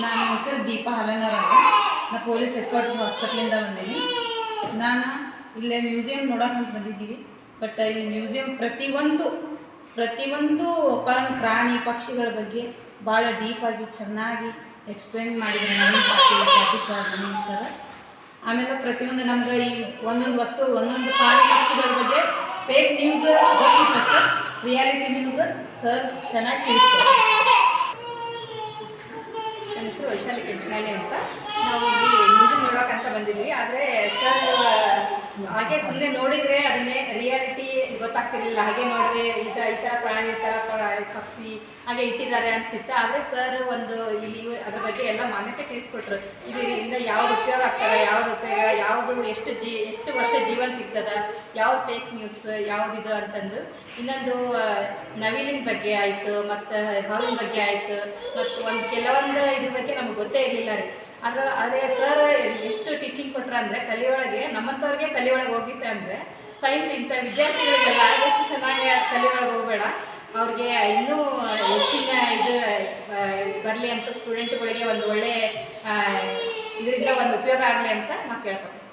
ನಾನು ಹೆಸರು ದೀಪಾ ಹಾಲನವರ್ ಅಂತ. ನಾನು ಪೊಲೀಸ್ ಹೆಡ್ ಕ್ವಾರ್ಟರ್ಸ್ ಹಾಸ್ಪಿಟ್ಲಿಂದ ಬಂದೀನಿ. ನಾನು ಇಲ್ಲೇ ಮ್ಯೂಸಿಯಂ ನೋಡೋಕಂತ ಬಂದಿದ್ದೀವಿ. ಬಟ್ ಈ ಮ್ಯೂಸಿಯಂ ಪ್ರತಿಯೊಂದು ಪ್ರಾಣಿ ಪಕ್ಷಿಗಳ ಬಗ್ಗೆ ಭಾಳ ಡೀಪಾಗಿ ಚೆನ್ನಾಗಿ ಎಕ್ಸ್ಪ್ಲೇನ್ ಮಾಡಿದ್ರು ನವೀನ್ ಪಾಟೀಲ್ ಸರ್. ಆಮೇಲೆ ಪ್ರತಿಯೊಂದು ನಮ್ಗೆ ಈ ಒಂದೊಂದು ವಸ್ತು ಒಂದೊಂದು ಪ್ರಾಣಿ ಪಕ್ಷಿಗಳ ಬಗ್ಗೆ ಫೇಕ್ ನ್ಯೂಸ್ ಗೊತ್ತಿತ್ತು, ರಿಯಾಲಿಟಿ ನ್ಯೂಸ್ ಸರ್ ಚೆನ್ನಾಗಿ ತಿಳಿಸ್ತಾರೆ. ನನ್ನ ಹೆಸರು ವೈಶಾಲಿ ಕೆಂಚನಾಣಿ ಅಂತ. ನಾವು ಇಲ್ಲಿ ಮ್ಯೂಸಿಯಂ ನೋಡೋಕ್ಕಂತ ಬಂದಿದ್ವಿ. ಆದರೆ ಸರ್ ಹಾಗೆ ಸುಮ್ಮನೆ ನೋಡಿದರೆ ಅದನ್ನೇ ರಿಯಾಲಿಟಿ ಗೊತ್ತಾಗ್ತಿರಲಿಲ್ಲ. ಹಾಗೆ ನೋಡಿದ್ರೆ ಈ ಥರ ಪ್ರಾಣಿ, ಈ ಥರ ಪಕ್ಷಿ ಹಾಗೆ ಇಟ್ಟಿದ್ದಾರೆ ಅನಿಸುತ್ತೆ. ಆದರೆ ಸರ್ ಇಲ್ಲಿ ಅದ್ರ ಬಗ್ಗೆ ಎಲ್ಲ ಮಾನ್ಯತೆ ತಿಳಿಸ್ಕೊಟ್ರು. ಇದರಿಂದ ಯಾವ್ದು ಉಪಯೋಗ ಆಗ್ತದೆ, ಯಾವ್ದು ಉಪಯೋಗ, ಯಾವುದು ಎಷ್ಟು ವರ್ಷ ಜೀವಂತ ಇರ್ತದೆ, ಯಾವ್ದು ಫೇಕ್ ನ್ಯೂಸ್ ಯಾವುದಿದು ಅಂತಂದು. ಇನ್ನೊಂದು ನವಿಲಿನ ಬಗ್ಗೆ ಆಯಿತು, ಮತ್ತು ಹಾವಿನ ಬಗ್ಗೆ ಆಯಿತು, ಮತ್ತು ಕೆಲವೊಂದು ಇದ್ರ ಬಗ್ಗೆ ನಮಗೆ ಗೊತ್ತೇ ಇರಲಿಲ್ಲ ರೀ. ಆದರೆ ಸರ್ ಎಷ್ಟು ಟೀಚಿಂಗ್ ಕೊಟ್ರು ಅಂದರೆ ತಲೆಯೊಳಗೆ ನಮ್ಮಂಥವ್ರಿಗೆ ತಲೆಯೊಳಗೆ ಹೋಗಿತ್ತೆ ಅಂದರೆ ಸೈನ್ಸ್ ಇಂಥ ವಿದ್ಯಾರ್ಥಿಗಳಿಗೆಲ್ಲ ಎಷ್ಟು ಚೆನ್ನಾಗಿ ತಲೆಯೊಳಗೆ ಹೋಗಬೇಡ, ಅವ್ರಿಗೆ ಇನ್ನೂ ಹೆಚ್ಚಿನ ಇದು ಬರಲಿ ಅಂತ ಸ್ಟೂಡೆಂಟ್ಗಳಿಗೆ ಒಂದು ಒಳ್ಳೆ ಇದರಿಂದ ಒಂದು ಉಪಯೋಗ ಆಗಲಿ ಅಂತ ನಾವು ಕೇಳ್ಕೊತೀವಿ.